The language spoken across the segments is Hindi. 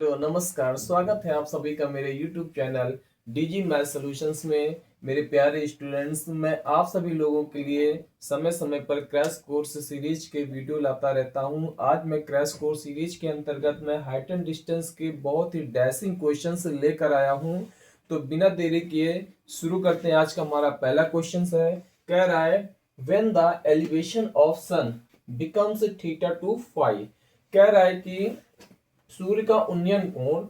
तो नमस्कार, स्वागत है आप सभी का मेरे YouTube channel DG math solutions में। मेरे प्यारे स्टूडेंट्स, मैं आप सभी लोगों के लिए समय समय पर क्रैश कोर्स सीरीज के वीडियो लाता रहता हूं। आज मैं क्रैश कोर्स सीरीज के अंतर्गत मैं हाइट एंड डिस्टेंस के बहुत ही डैशिंग क्वेश्चंस लेकर आया हूं। तो बिना देरी किए शुरू करते हैं। आज का हमारा पहला क्वेश्चन है, कह रहा है when the elevation of sun becomes theta to phi. कह रहा है कि सूर्य का उन्नयन कोण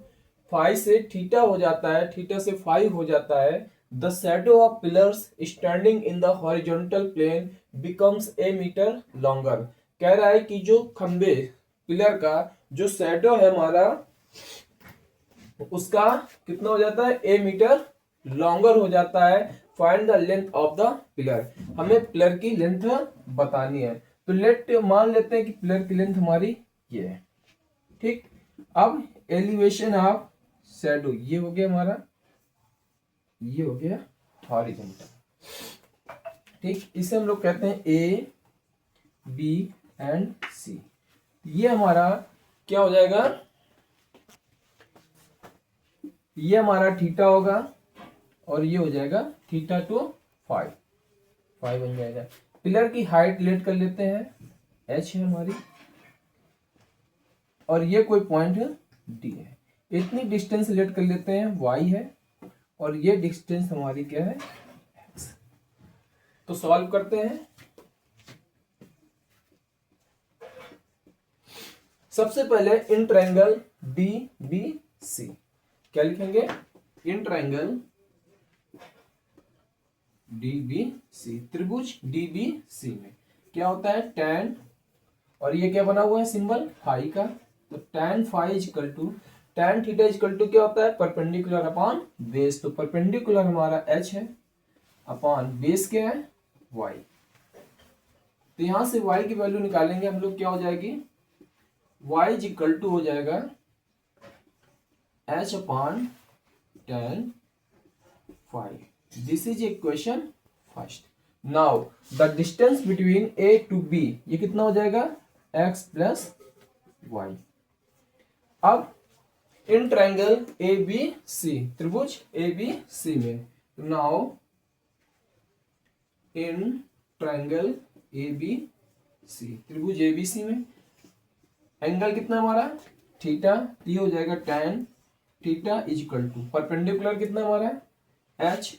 फाई से थीटा हो जाता है, थीटा से फाई हो जाता है। The shadow of pillars standing in the horizontal plane becomes a metre longer. कह रहा है कि जो खंबे पिलर का जो शैडो है हमारा, उसका कितना हो जाता है, ए मीटर लॉन्गर हो जाता है। Find the length of the pillar. हमें पिलर की लेंथ बतानी है। तो लेट मान लेते हैं कि पिलर की लेंथ हमारी ये है, ठीक। अब एलिवेशन ऑफ शैडो ये हो गया हमारा, ये हो गया हॉरिजॉन्टल, ठीक। इसे हम लोग कहते हैं ए बी एंड सी। ये हमारा क्या हो जाएगा, ये हमारा थीटा होगा और ये हो जाएगा थीटा टू फाइव, फाइव बन जाएगा। पिलर की हाइट लेट कर लेते हैं, एच है हमारी, और ये कोई पॉइंट डी है। इतनी डिस्टेंस लेट कर लेते हैं, वाई है, और ये डिस्टेंस हमारी क्या है, एक्स। तो सॉल्व करते हैं। सबसे पहले in triangle D B C क्या लिखेंगे, in triangle D B C, त्रिभुज डी बी सी में क्या होता है, tan, और ये क्या बना हुआ है सिंबल फाई का। तो tan phi equal to tan theta equal to क्या होता है, परपेंडिकुलर अपॉन बेस। तो परपेंडिकुलर हमारा h है, अपॉन बेस क्या है, y। तो यहां से y की वैल्यू निकालेंगे हम लोग, क्या हो जाएगी, y इक्वल टू हो जाएगा h upon tan phi. This is equation first. Now the distance between a to b, ये कितना हो जाएगा, x प्लस वाई। अब इन ट्रायंगल ए बी सी, त्रिभुज ए बी सी में, now in triangle A B C, त्रिभुज ए बी सी में एंगल कितना हमारा, थीटा, ये हो जाएगा tan theta is equal to perpendicular कितना हमारा, h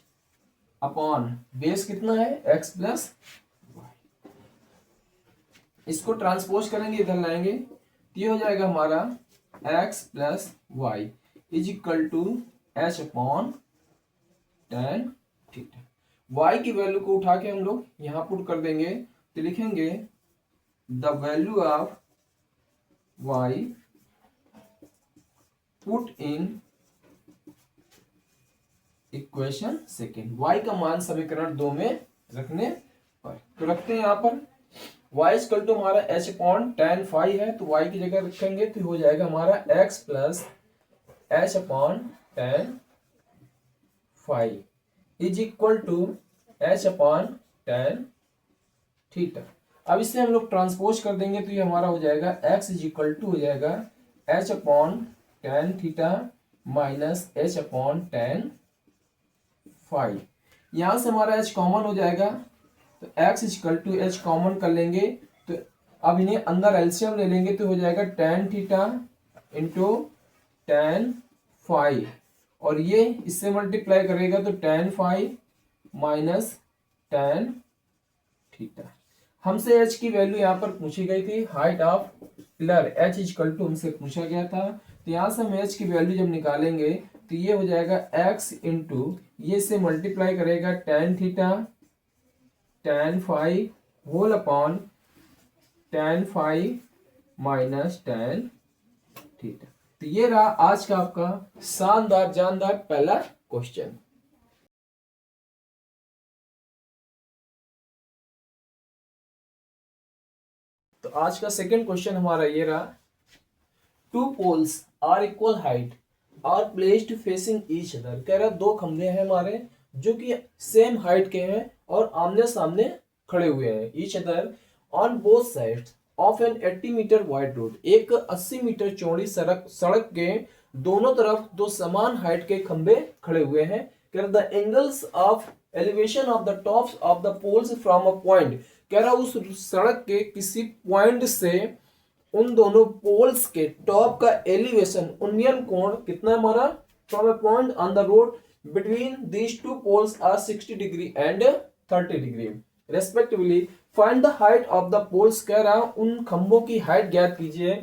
अपॉन बेस कितना है, x प्लस वाई। इसको ट्रांसपोज करेंगे, इधर लाएंगे, ये हो जाएगा हमारा x plus Y is equal to h upon tan theta. y की वैल्यू को उठा के हम लोग यहां पुट कर देंगे, तो लिखेंगे the value of y put in equation second. y का मान समीकरण 2 में रखने पर, तो रखते हैं यहां पर y इक्वल टू हमारा h अपॉन tan फाई है, तो y की जगह रखेंगे तो हो जाएगा हमारा x plus h upon tan phi is equal to h upon tan theta. अब इसे हम लोग ट्रांसपोज कर देंगे, तो ये हमारा हो जाएगा x इज इक्वल टू हो जाएगा h upon tan theta minus h upon tan phi. यहां से हमारा h कॉमन हो जाएगा, तो x equal to h common कर लेंगे, तो अब इन्हें अंदर एलसीएम ले लेंगे, तो हो जाएगा tan theta into tan phi, और ये इससे मल्टीप्लाई करेगा तो tan phi minus tan theta. हमसे h की वैल्यू यहाँ पर पूछी गई थी, height of pillar h equal to हमसे पूछा गया था। तो यहाँ से हम h की वैल्यू जब निकालेंगे, तो ये हो जाएगा x इंटू, ये से मल्टीप्लाई करेगा tan theta tan phi whole upon tan phi minus tan theta. तो ये रहा आज का आपका शानदार जानदार पहला क्वेश्चन। तो आज का सेकंड क्वेश्चन हमारा ये रहा, two poles are equal height are placed facing each other. कह रहा दो खंभे हैं हमारे जो कि सेम हाइट के हैं और आमने सामने खड़े हुए हैं, each other on both sides of an 80 metre wide road, एक 80 मीटर चौड़ी सड़क के दोनों तरफ दो समान हाइट के खंबे खड़े हुए हैं। कह रहा the angles of elevation of the tops of the poles from a point, कह रहा उस सड़क के किसी पॉइंट से उन दोनों पोल्स के टॉप का एलिवेशन उन्नयन कोण कितना है हमारा, from a point on the road between these two poles are 60 degree and 30 degree respectively. Find the height of the poles, कह रहा उन खंभों की हाइट ज्ञात कीजिए,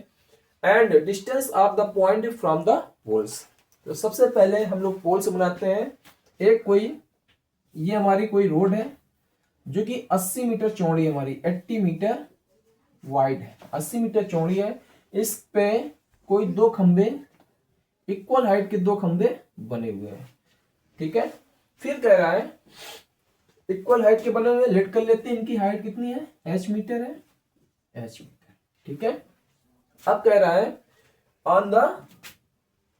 and distance of the point from the poles. तो सबसे पहले हम लोग पोल्स बनाते हैं। एक कोई ये हमारी कोई रोड है जो कि 80 मीटर चौड़ी है, हमारी 80 मीटर वाइड है, 80 मीटर चौड़ी है। इस पे कोई दो खंबे, इक्वल हाइट के दो खंबे बने हुए हैं, ठीक है। फिर कह रहा है इक्वल हाइट के बने हुए, लेट कर लेते हैं, इनकी हाइट कितनी है, h मीटर है, h मीटर, ठीक है। अब कह रहा है ऑन द,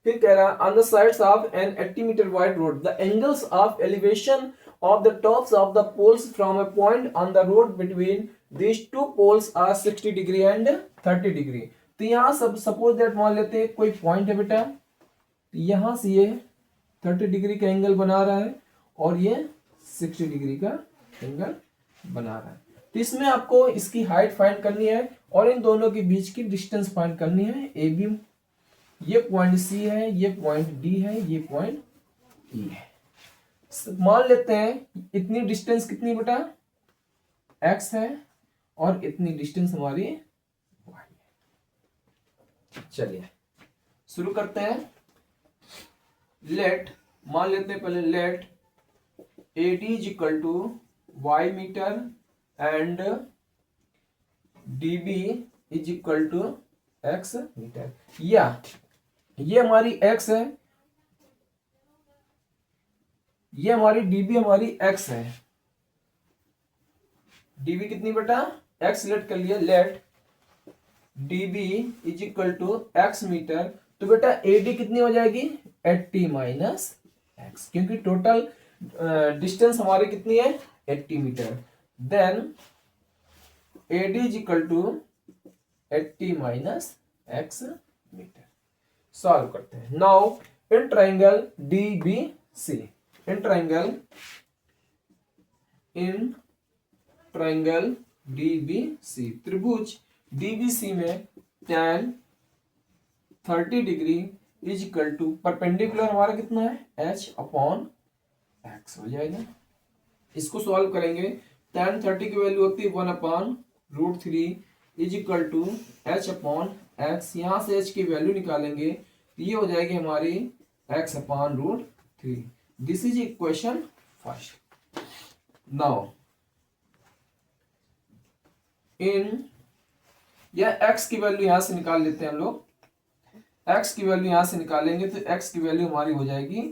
फिर कह रहा है on the sides of an 80 metre wide road the angles of elevation of the tops of the poles from a point on the road between these two poles are 60 degree and 30 degree. तो यहां सब सपोज दैट मान लेते हैं कोई पॉइंट है बेटा, यहां से ये 30 डिग्री का एंगल बना रहा है और ये 60 डिग्री का एंगल बना रहा है। तो इसमें आपको इसकी हाइट फाइंड करनी है और इन दोनों के बीच की डिस्टेंस फाइंड करनी है। ए बी, ये पॉइंट सी है, ये पॉइंट डी है, ये पॉइंट ई है। मान लेते हैं इतनी डिस्टेंस कितनी बेटा, एक्स है, और इतनी डिस्टेंस हमारी वाई है। चलिए शुरू करते हैं। लेट, मान लेते हैं पहले, let AD is equal to Y metre and DB is equal to x metre. या ये हमारी x है, ये हमारी DB हमारी x है। DB कितनी बेटा, x लेट कर लिया, let DB is equal to x metre. तो बेटा AD कितनी हो जाएगी, 80 माइनस एक्स, क्योंकि टोटल डिस्टेंस हमारी कितनी है, 80 metre. Then AD is equal to 80 minus X metre. Solve करते हैं। Now in triangle DBC, in triangle DBC, त्रिभुज DBC में tan 30 degree is equal to perpendicular हमारा कितना है, h अपॉन x हो जाएगा। इसको सॉल्व करेंगे, tan 30 की वैल्यू होती है 1 upon √3 is equal to h upon x। यहां से h की वैल्यू निकालेंगे, ये हो जाएगी हमारी x upon √3। This is equation first. Now इन, या x की वैल्यू यहां से निकाल लेते हैं हम लोग, x की वैल्यू यहां से निकालेंगे तो x की वैल्यू हमारी हो जाएगी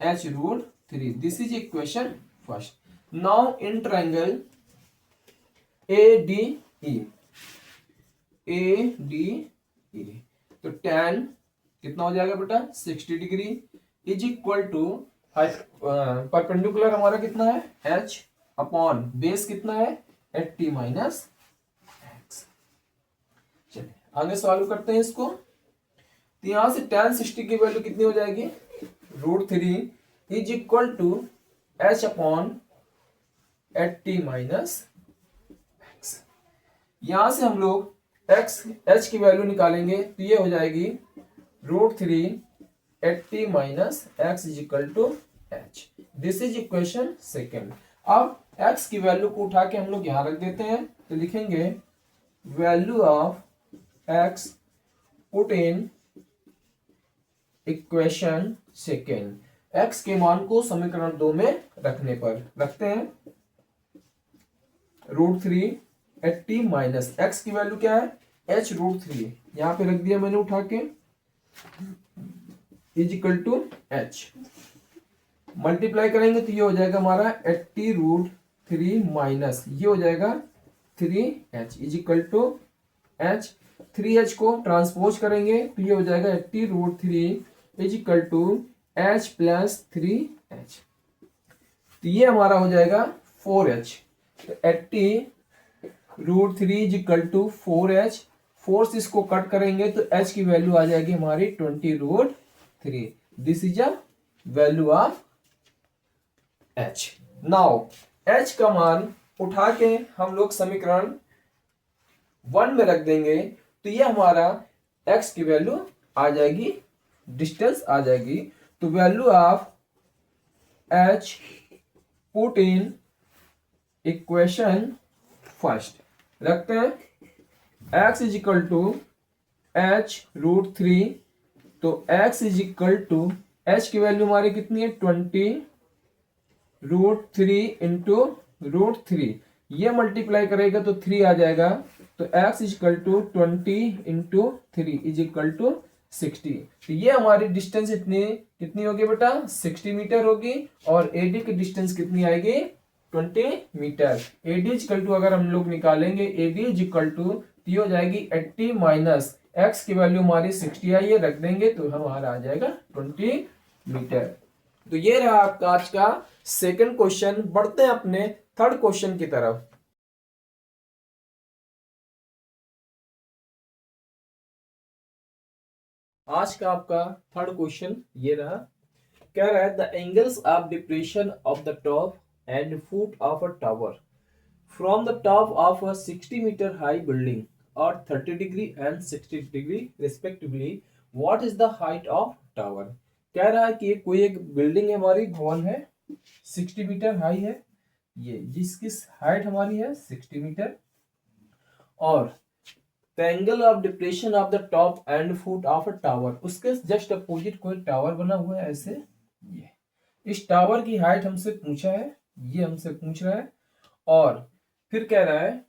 h√3। This is equation first. Now in triangle ADE, तो tan कितना हो जाएगा बेटा, 60 degree is equal to perpendicular हमारा कितना है, h अपॉन बेस कितना है, 80 माइनस एक्स। चलिए आगे सॉल्व करते हैं इसको। तो यहां से tan 60 की वैल्यू कितनी हो जाएगी, √3 is equal to h upon 80 minus x. यहां से हम लोग h की वैल्यू निकालेंगे तो ये हो जाएगी √3 80 minus x is equal to h। This is equation second. अब x की वैल्यू को उठा के हम लोग यहां रख देते हैं, तो लिखेंगे value of x put in equation second. x के मान को समीकरण 2 में रखने पर रखते हैं, √3 80 माइनस x की वैल्यू क्या है, h√3, यहां पे रख दिया मैंने उठा के, is equal to h। Multiply करेंगे तो ये हो जाएगा हमारा 80√3 माइनस ये हो जाएगा 3h is equal to h। 3h को ट्रांसपोज करेंगे तो ये हो जाएगा 80√3 is equal to h plus 3h। तो ये हमारा हो जाएगा 4h। तो 80 √3 इज इक्वल टू 4h। 4 से इसको कट करेंगे तो h की वैल्यू आ जाएगी हमारी 20√3। This is a value of h। Now h का मान उठा के हम लोग समीकरण 1 में रख देंगे तो ये हमारा x की वैल्यू आ जाएगी, डिस्टेंस आ जाएगी। तो value of h put in equation first रखते हैं। x is equal to h√3। तो x is equal to h की वैल्यू हमारी कितनी है 20√3 इंटू √3। ये मल्टीप्लाई करेगा तो 3 आ जाएगा। तो x is equal to 20 into 3 is equal to 60। तो ये हमारी डिस्टेंस इतनी कितनी होगी बेटा 60 मीटर होगी। और AD की डिस्टेंस कितनी आएगी 20 metre. AD is equal to अगर हम लोग निकालेंगे AD इज इक्वल टू ये हो जाएगी 80 माइनस x की वैल्यू हमारी 60 आई है, रख देंगे तो हमारा आ जाएगा 20 मीटर। तो ये रहा आपका आज का सेकंड क्वेश्चन। बढ़ते हैं अपने थर्ड क्वेश्चन की तरफ। आज का आपका थर्ड क्वेश्चन ये रहा। कह रहा है the angles of depression of the top and foot of a tower from the top of a 60 metre high building और 30 degree and 60 degree respectively what is the height of tower. कह रहा है कि कोई एक बिल्डिंग है हमारी, भवन है, 60 मीटर हाई है, ये जिसकी हाइट हमारी है 60 मीटर। और the angle of depression of the top and foot of a tower, उसके जस्ट अपोजिट कोई टावर बना हुआ है ऐसे। ये इस टावर की हाइट हमसे पूछा है, ये हमसे पूछ रहा है। और फिर कह रहा है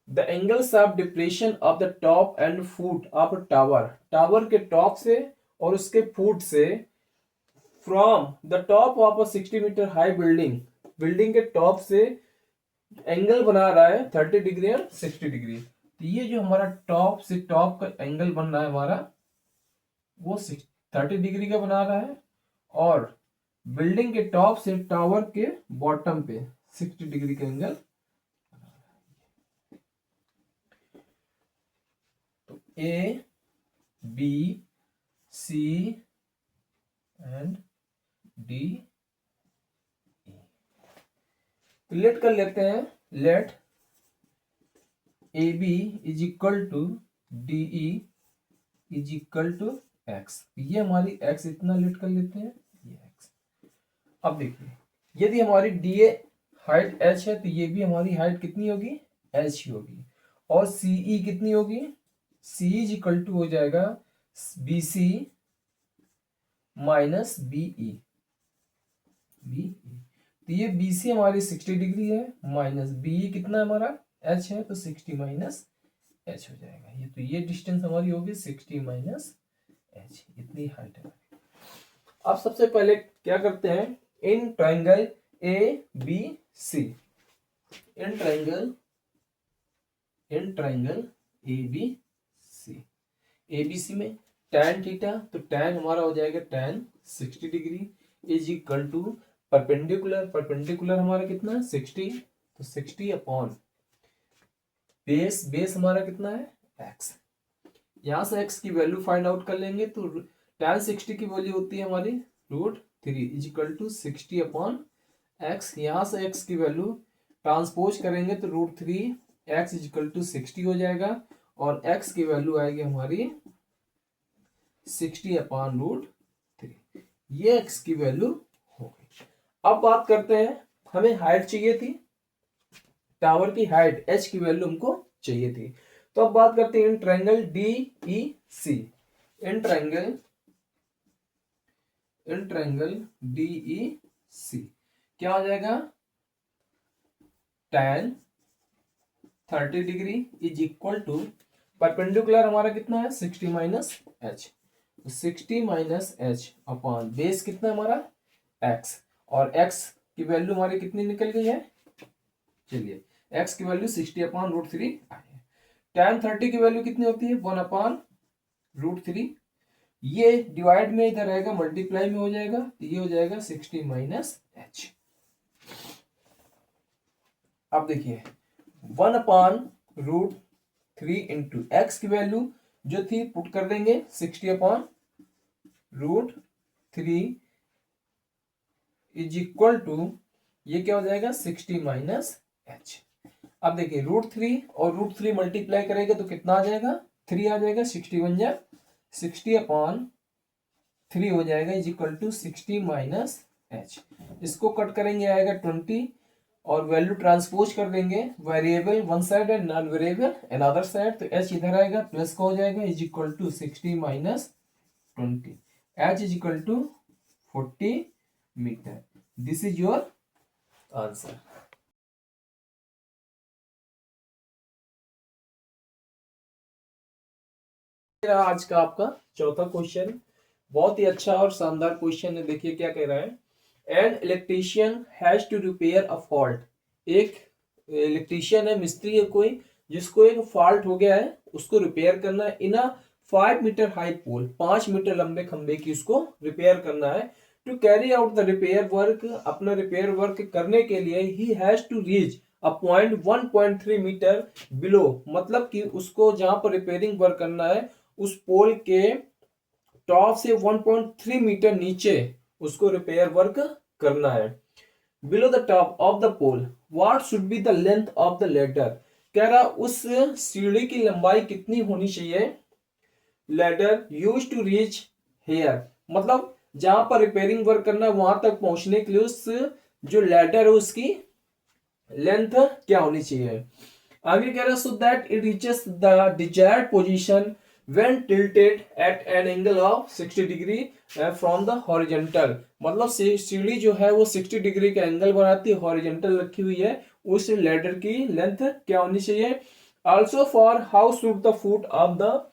the angles of depression of the top and foot of a tower, tower के टॉप से और उसके फुट से from the top of a 60 metre high building, building के टॉप से एंगल बना रहा है 30 डिग्री और 60 डिग्री। तो ये जो हमारा टॉप से टॉप का एंगल बन रहा है हमारा वो 30 डिग्री का बना रहा है। और बिल्डिंग के टॉप से टावर के बॉटम पे 60 डिग्री का एंगल। तो A B C and D let कर लेते हैं। Let A B is equal to D E is equal to x. ये हमारी एक्स इतना लेट कर लेते हैं, ये एक्स। अब देखिए यदि हमारी डी ए हाइट एच है तो ये भी हमारी हाइट कितनी होगी एच ही होगी। और सीई कितनी होगी, सी इज इक्वल टू हो जाएगा बी सी माइनस बीई। तो ये BC हमारी 60 डिग्री है माइनस BE कितना हमारा H है तो 60 माइनस H हो जाएगा। ये तो ये डिस्टेंस हमारी होगी 60 माइनस H, इतनी हाइट है। अब सबसे पहले क्या करते हैं, in triangle ABC, in triangle ABC में tan थीटा, तो tan हमारा हो जाएगा tan 60 degree is equal to perpendicular हमारा कितना है 60। तो 60 अपॉन बेस हमारा कितना है x। यहां से x की वैल्यू फाइंड आउट कर लेंगे तो tan 60 की वैल्यू होती है हमारी √3 is equal to 60 upon x। यहां से x की वैल्यू ट्रांसपोज करेंगे तो √3 x इज इक्वल टू 60 हो जाएगा। और x की वैल्यू आएगी हमारी 60 अपॉन √3, ये x की वैल्यू हो गई। अब बात करते हैं, हमें हाइट चाहिए थी, टावर की हाइट h की वैल्यू हमको चाहिए थी। तो अब बात करते हैं in triangle DEC, in triangle DEC क्या हो जाएगा tan 30 degree is equal to perpendicular हमारा कितना है 60 minus h. 60 minus h upon base कितना हमारा x। और x की वैल्यू हमारी कितनी निकल गई है, चलिए x की वैल्यू 60 अपॉन √3 आई है। tan 30 की वैल्यू कितनी होती है 1 अपॉन √3। ये डिवाइड में इधर रहेगा मल्टीप्लाई में हो जाएगा, तो ये हो जाएगा 60 माइनस एच। अब देखिए 1/√3 इंटू एक्स की वैल्यू जो थी पुट कर देंगे 60/√3 इज इक्वल टू, ये क्या हो जाएगा 60 माइनस एच। अब देखिए √3 और √3 मल्टीप्लाई करेंगे तो कितना आ जाएगा 3 आ जाएगा, 60 बन जाए 60/3 हो जाएगा is equal to 60 minus h. इसको कट करेंगे आएगा 20 और वैल्यू ट्रांसपोज कर देंगे, variable one side and non variable another side, तो एच इधर आएगा प्लस का हो जाएगा is equal to 60 minus 20, h is equal to 40 metre. This is your answer. आज का आपका चौथा क्वेश्चन बहुत ही अच्छा और शानदार क्वेश्चन है। देखिए क्या कह रहा है, an electrician has to repair a fault. एक इलेक्ट्रीशियन है, मिस्त्री है कोई, जिसको एक फॉल्ट हो गया है, उसको रिपेयर करना है in a 5 metre high pole, 5 metre लंबे खंबे की उसको रिपेयर करना है। To carry out the repair work, अपना रिपेयर वर्क करने के लिए he has to reach a point 1.3 metre below, मतलब कि उसको जहां पर रिपेयरिंग वर्क करना है उस पोल के टॉप से 1.3 मीटर नीचे उसको रिपेयर वर्क करना है। Below the top of the pole what should be the length of the ladder, कह रहा उस सीढ़ी की लंबाई कितनी होनी चाहिए, ladder use to reach here, मतलब जहां पर रिपेयरिंग वर्क करना है वहां तक पहुंचने के लिए उस जो लेडर है उसकी लेंथ क्या होनी चाहिए। आगे कह रहा है so that it reaches the desired position when tilted at an angle of 60 degree from the horizontal, मतलब सीढ़ी जो है वो 60 डिग्री का एंगल बनाती है, हॉरिजेंटल रखी हुई है, उस लेडर की लेंथ क्या होनी चाहिए। also for how should the foot of the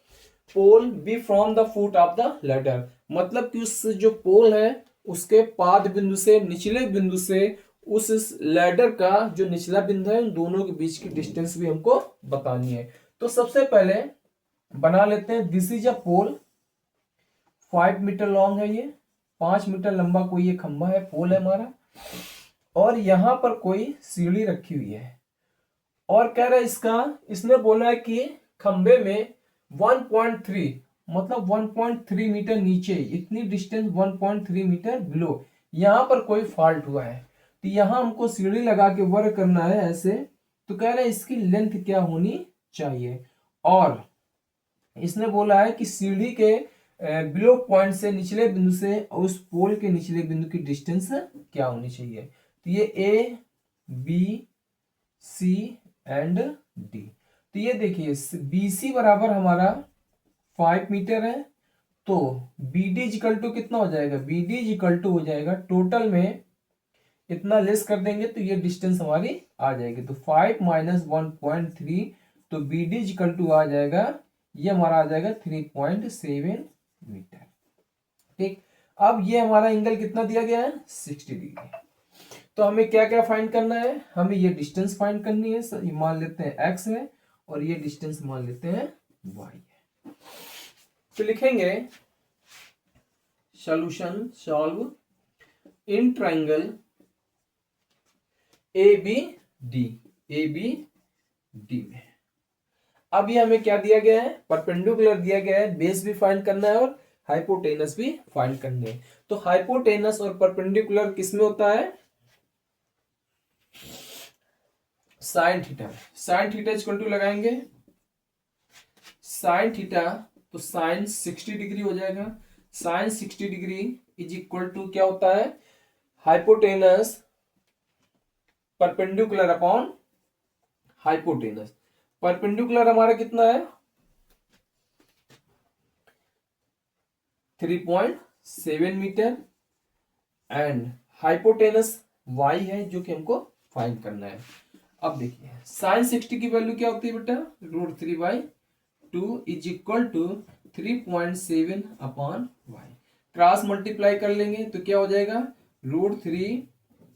pole be from the foot of the ladder, मतलब कि उस जो पोल है उसके पाद बिंदु से निचले बिंदु से उस लैडर का जो निचला बिंदु है उन दोनों के बीच की डिस्टेंस भी हमको बतानी है। तो सबसे पहले बना लेते हैं, this is a pole, 5 metre long है, ये 5 मीटर लंबा कोई ये खंबा है, पोल है हमारा, और यहां पर कोई सीढ़ी रखी हुई है, और कह रहा है इसने बोला है कि खंबे में 1.3 मतलब 1.3 मीटर नीचे, इतनी डिस्टेंस 1.3 मीटर बिलो यहां पर कोई फॉल्ट हुआ है, तो यहां हमको सीढ़ी लगा के वर्क करना है ऐसे। तो कह रहा है इसकी लेंथ क्या होनी चाहिए, और इसने बोला है कि सीढ़ी के बिलो पॉइंट से निचले बिंदु से उस पोल के निचले बिंदु की डिस्टेंस क्या होनी चाहिए। तो ये A B C and D, तो ये देखिए बी सी बराबर हमारा 5 मीटर है, तो बी डी इक्वल टू कितना हो जाएगा, बी डी इक्वल टू हो जाएगा टोटल में इतना लेस कर देंगे तो ये डिस्टेंस हमारी आ जाएगी, तो 5 माइनस 1.3, तो बी डी इक्वल टू आ जाएगा, ये हमारा आ जाएगा 3.7 मीटर। ठीक, अब ये हमारा एंगल कितना दिया गया है 60 डिग्री। तो हमें क्या क्या फाइंड करना है, हमें ये डिस्टेंस फाइंड करनी है, ये मान लेते हैं x है और ये डिस्टेंस मान लेते हैं y है। तो लिखेंगे solution, solve in triangle A B D में। अब ये हमें क्या दिया गया है, परपेंडिकुलर दिया गया है, बेस भी फाइंड करना है और हाइपोटेनस भी फाइंड करने है। तो हाइपोटेनस और परपेंडिकुलर किसमें होता है, sine theta, sine theta equal to लगाएंगे साइन थीटा, तो साइन 60 डिग्री हो जाएगा, sine 60 degree is equal to क्या होता है, hypotenuse perpendicular upon hypotenuse. Perpendicular हमारा कितना है 3.7 मीटर एंड हाइपोटेनस y है जो कि हमको फाइंड करना है। अब देखिए साइन 60 की वैल्यू क्या होती है बेटा, √3/2 is equal to 3.7 upon y, cross multiply कर लेंगे तो क्या हो जाएगा √3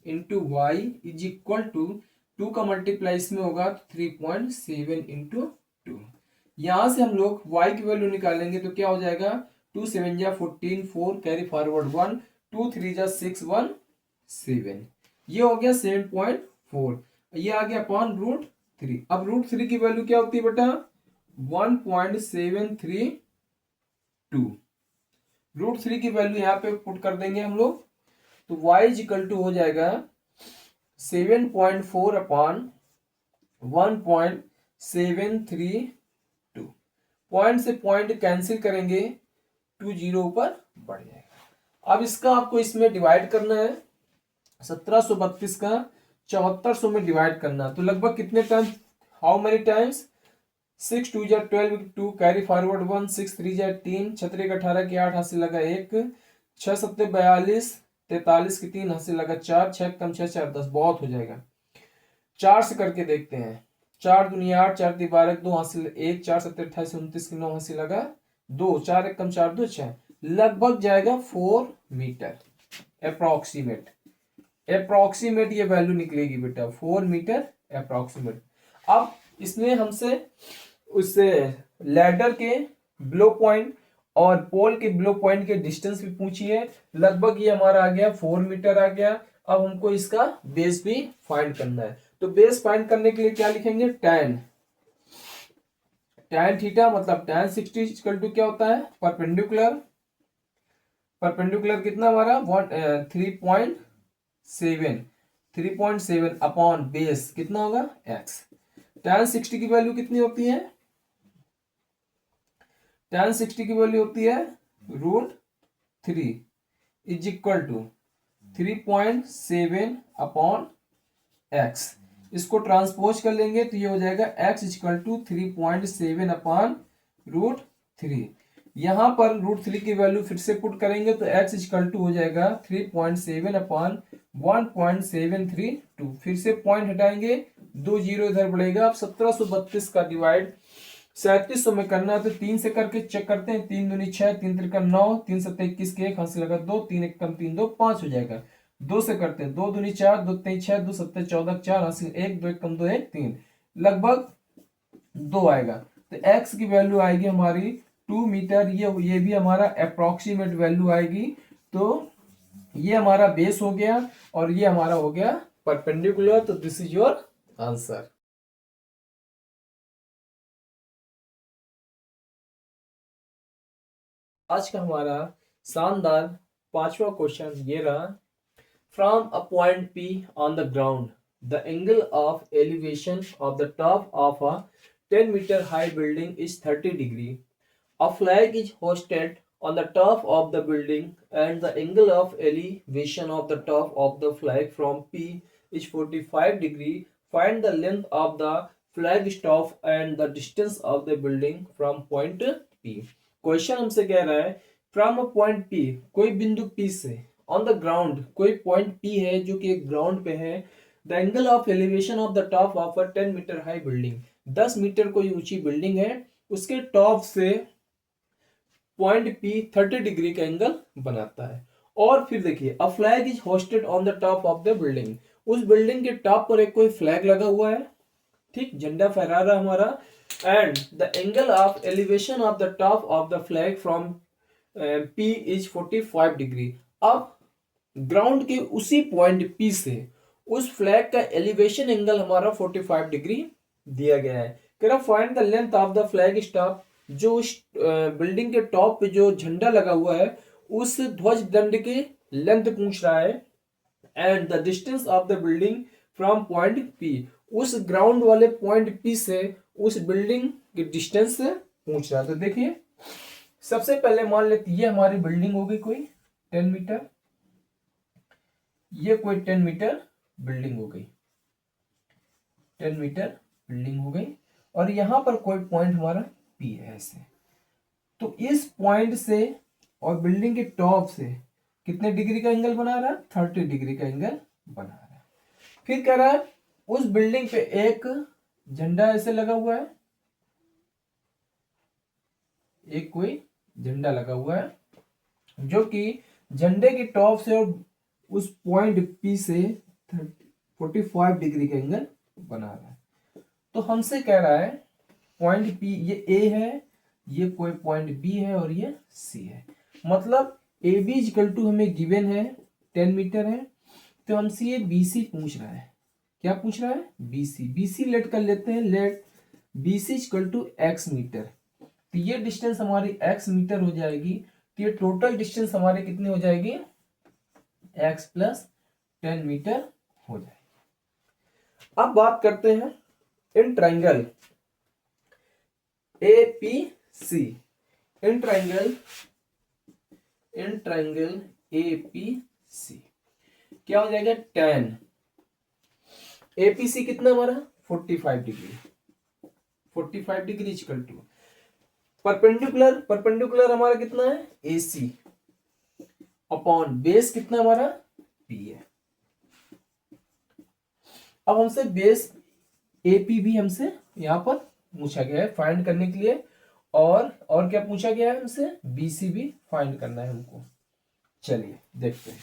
into y is equal to 2 का मल्टीप्लाई इसमें होगा तो 3.7 इंटू 2, यहां से हम लोग y की वैल्यू निकालेंगे तो क्या हो जाएगा 2 7 जा 14, 4 कैरी फॉरवर्ड 1, 2 3 जा 6 1 7, ये हो गया 7.4, ये आ गया अपॉन 3। अब √3 की वैल्यू क्या होती है बेटा? 1.732। √3 की वैल्यू यहाँ पे पुट कर देंगे हम लोग, तो y इक्वल टू हो जाएगा 7.4 अपॉन 1.732। पॉइंट से पॉइंट कैंसिल करेंगे, 2 जीरो ऊपर बढ़ जाएगा। अब इसका आपको इसमें डिवाइड करना है, 1732 का 7400 में डिवाइड करना, तो लगभग कितने टाइम्स, हाउ मेनी टाइम्स? 6 2 जा 12, 2 कैरी फॉरवर्ड 1, 6 3 जा 3, 6 3 18 की 8 हासिल लगा 1, 6 7 42, 43 की 3 हासिल लगा 4, 6 कम 6 4 10, बहुत हो जाएगा। 4 से करके देखते हैं, 4 दुनिया 8, 4 3 12, 2 हासिल 1, 4 7 28 29 की 9 हासिल लगा 2, 4 1 कम 4 2 6, लगभग जाएगा 4 मीटर अप्रोक्सीमेट। अप्रोक्सीमेट ये वैल्यू निकलेगी बेटा, 4 मीटर अप्रोक्सीमेट। अब इसने हमसे उससे लैडर के ब्लो पॉइंट और पोल के ब्लो पॉइंट के डिस्टेंस भी पूछी है, लगभग ये हमारा आ गया 4 मीटर आ गया। अब हमको इसका बेस भी फाइंड करना है, तो बेस फाइंड करने के लिए क्या लिखेंगे? tan थीटा मतलब tan 60 इक्वल टू क्या होता है? परपेंडिकुलर। परपेंडिकुलर कितना हमारा 3.7 अपॉन बेस कितना होगा? x। tan 60 की वैल्यू कितनी होती है? tan 60 की वैल्यू होती है √3 is equal to 3.7 upon x। इसको ट्रांसपोज कर लेंगे तो ये हो जाएगा x इक्वल टू 3.7 अपॉन √3। यहां पर √3 की वैल्यू फिर से पुट करेंगे तो x इक्वल टू हो जाएगा 3.7 अपॉन 1.732। फिर से पॉइंट हटाएंगे, 2 जीरो इधर बढ़ेगा। अब 1732 का डिवाइड 3700 में करना है, तो 3 से करके चेक करते हैं, 3 दूनी 6, 3 त्रिका 9, 3 7 21 के 1 हासिल लगा 2, 3 1 कम 3 2 5 हो जाएगा। 2 से करते हैं, 2 दूनी 4, 2 3 6, 2 7 14, 4 हासिल 1, 2 1 कम 2 1 3, लगभग 2 आएगा। तो x की वैल्यू आएगी हमारी 2 मीटर। ये भी हमारा अप्रोक्सीमेट वैल्यू आएगी। तो ये हमारा बेस हो गया और ये हमारा हो गया परपेंडिकुलर। तो दिस इज योर आंसर। आज का हमारा शानदार 5वां क्वेश्चन ये रहा। From a point P on the ground the angle of elevation of the top of a 10 meter high building is 30 degree. A flag is hoisted on the top of the building and the angle of elevation of the top of the flag from P is 45 degree. Find the length of the flag staff and the distance of the building from point P. Question हमसे कह रहा है फ्रॉम अ पॉइंट P, कोई बिंदु P से, ऑन द ग्राउंड, कोई पॉइंट P है जो कि एक ग्राउंड पे है, the angle of elevation of the top of a 10 meter high building, 10 metre कोई ऊंची बिल्डिंग है, उसके टॉप से पॉइंट P 30 डिग्री का एंगल बनाता है। और फिर देखिए a flag is hoisted on the top of the building, उस बिल्डिंग के टॉप पर एक कोई फ्लैग लगा हुआ है, ठीक, झंडा फहरा रहा हमारा। And the angle of elevation of the top of the flag from P is 45 degree. अब ग्राउंड के उसी पॉइंट P से उस फ्लैग का एलिवेशन एंगल हमारा 45 डिग्री दिया गया है। कह रहा find the length of the flag stop, जो उस बिल्डिंग के टॉप पे जो झंडा लगा हुआ है उस ध्वज दंड की लेंथ पूछ रहा है। And the distance of the building from point P, उस ग्राउंड वाले पॉइंट P से उस बिल्डिंग की डिस्टेंस पूछ रहा है। तो देखिए सबसे पहले मान लेते ये हमारी बिल्डिंग होगी कोई 10 मीटर, ये कोई 10 मीटर बिल्डिंग हो गई, 10 मीटर बिल्डिंग हो गई, और यहां पर कोई पॉइंट हमारा P है ऐसे। तो इस पॉइंट से और बिल्डिंग के टॉप से कितने डिग्री का एंगल बना रहा है? 30 डिग्री का एंगल बना रहा है। फिर कह रहा है उस बिल्डिंग पे एक झंडा ऐसे लगा हुआ है, एक कोई झंडा लगा हुआ है जो कि झंडे के टॉप से और उस पॉइंट P से 45 डिग्री का एंगल बना रहा है। तो हमसे कह रहा है पॉइंट P, ये A है, ये कोई पॉइंट B है और ये C है। मतलब AB इक्वल टू हमें गिवन है 10 मीटर है, तो हमसे ये BC पूछ रहा है। क्या पूछ रहा है, बीसी। बीसी लेट कर लेते हैं, let BC equal to x metre. तो ये डिस्टेंस हमारी एक्स मीटर हो जाएगी। तो ये टोटल डिस्टेंस हमारी कितनी हो जाएगी, एक्स प्लस 10 मीटर हो जाएगी। अब बात करते हैं in triangle A P C, in triangle A P C क्या हो जाएगा, tan एपीसी कितना हमारा 45 degree, 45 degree equal to perpendicular हमारा कितना है, एसी अपॉन बेस कितना हमारा, पी है। अब हमसे बेस एपी भी हमसे यहां पर पूछा गया है फाइंड करने के लिए, और क्या पूछा गया है हमसे, बीसी भी फाइंड करना है हमको। चलिए देखते हैं।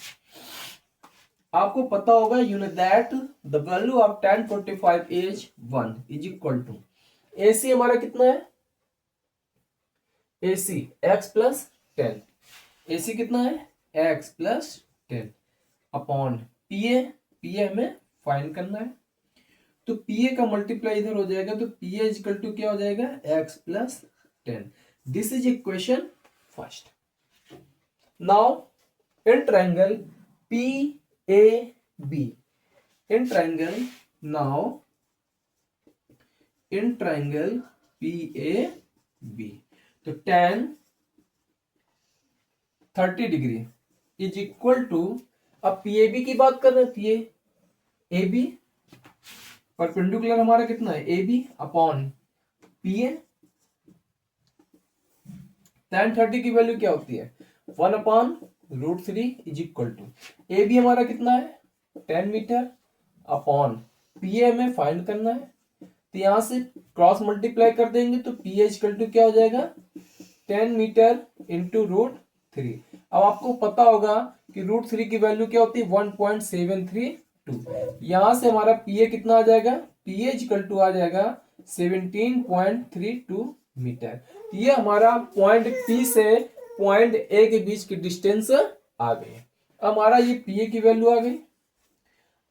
आपको पता होगा you know that the value of tan 45 is 1 is equal to AC हमारा कितना है, एसी x प्लस 10, एसी कितना है, x प्लस 10 अपॉन पीए हमें फाइंड करना है। तो पीए का मल्टीप्लाई इधर हो जाएगा, तो पीए इज इक्वल टू क्या हो जाएगा, x plus 10। This is equation first. Now in triangle PAB, in triangle now in triangle PAB, तो tan 30 degree is equal to, अब PAB की बात कर रहे हैं, PAB परपेंडिकुलर हमारा कितना है, AB अपॉन PA। tan 30 की वैल्यू क्या होती है, 1 upon √3 is equal to A B हमारा कितना है 10 मीटर अपॉन पी ए हमें फाइंड करना है। तो यहां से क्रॉस मल्टीप्लाई कर देंगे तो पी ए इक्वल टू क्या हो जाएगा 10 मीटर इंटू √3। अब आपको पता होगा कि √3 की वैल्यू क्या होती है 1.732। यहां से हमारा पी ए कितना आ जाएगा, पी ए इक्वल टू आ जाएगा 17.32 मीटर। ये हमारा पॉइंट पी से पॉइंट ए के बीच की डिस्टेंस आ गई। हमारा ये पी ए की वैल्यू आ गई।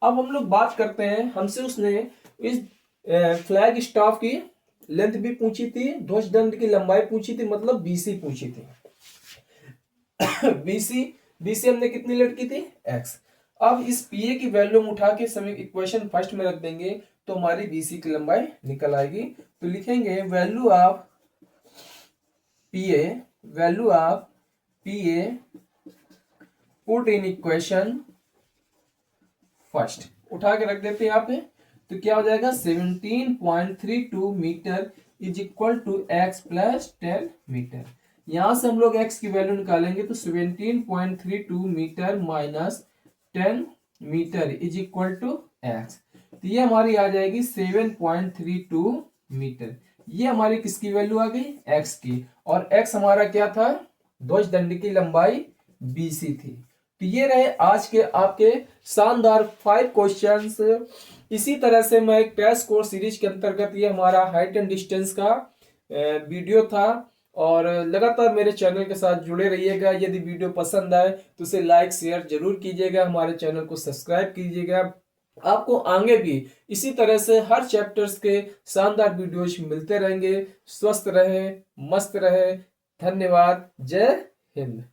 अब हम लोग बात करते हैं, हमसे उसने इस फ्लैग स्टाफ की लेंथ भी पूछी थी, ध्वज दंड की लंबाई पूछी थी, मतलब बीसी पूछी थी। बीसी हमने कितनी लेट की थी एक्स। अब इस पी ए की वैल्यू हम उठा के सभी इक्वेशन फर्स्ट में रख देंगे तो हमारी बीसी की लंबाई निकल आएगी। तो लिखेंगे value of P A put in equation first, उठा के रख देते हैं यहाँ पे। तो क्या हो जाएगा 17.32 metre is equal to x plus 10 metre. यहां से हम लोग x की वैल्यू निकालेंगे तो 17.32 metre minus 10 metre is equal to x. तो ये हमारी आ जाएगी 7.32 मीटर। ये हमारी किसकी वैल्यू आ गई x की, और x हमारा क्या था ध्वज दंड की लंबाई BC थी। तो ये रहे आज के आपके शानदार 5 क्वेश्चंस। इसी तरह से मैं एक टेस्ट कोर्स सीरीज के अंतर्गत ये हमारा हाइट एंड डिस्टेंस का वीडियो था, और लगातार मेरे चैनल के साथ जुड़े रहिएगा। यदि वीडियो पसंद आए तो उसे लाइक शेयर जरूर कीजिएगा, हमारे चैनल को सब्सक्राइब कीजिएगा। आपको आगे भी इसी तरह से हर चैप्टर्स के शानदार वीडियोज मिलते रहेंगे। स्वस्थ रहे, मस्त रहे। धन्यवाद। जय हिंद।